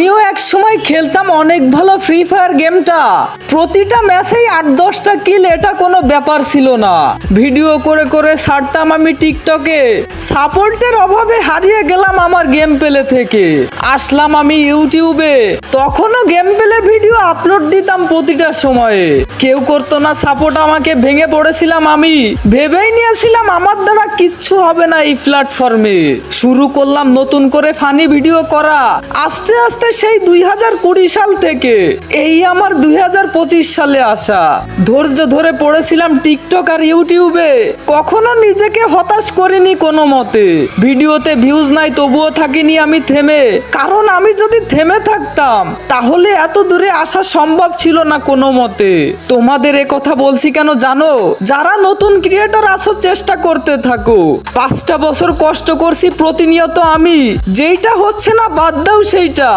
আমিও এক সময় খেলতাম অনেক ভালো ফ্রি ফায়ার গেমটা। প্রতিটা ম্যাচেই 8-10টা কিল, এটা কোনো ব্যাপার ছিল না। ভিডিও করে করে ছাড়তাম আমি টিকটকে। সাপোর্টের অভাবে হারিয়ে গেলাম আমার গেম প্লে থেকে। আসলাম আমি ইউটিউবে, তখনও গেম প্লে ভিডিও আপলোড দিতাম প্রতিটা সময়ে। কেউ করতো না সাপোর্ট আমাকে, ভেঙে পড়েছিলাম আমি। ভেবেই নিয়েছিলাম আমার দ্বারা কিচ্ছু হবে না এই প্ল্যাটফর্মে। শুরু করলাম নতুন করে ফানি ভিডিও করা। আস্তে আস্তে সেই 2020 সাল থেকে এই আমার 2025 সালে আসা। ধৈর্য ধরে পড়েছিলাম টিকটক আর ইউটিউবে। কখনো নিজেকে হতাশ করিনি কোনো মতে। ভিডিওতে ভিউজ নাই তবুও থাকিনি আমি থেমে, কারণ আমি যদি থেমে থাকতাম তাহলে এত দূরে আসা সম্ভব ছিল না কোনো মতে। তোমাদের এ কথা বলছি কেন জানো? যারা নতুন ক্রিয়েটর আছো চেষ্টা করতে থাকো। 5টা বছর কষ্ট করছি প্রতিনিয়ত আমি, যেইটা হচ্ছে না বাদ দাও সেইটা।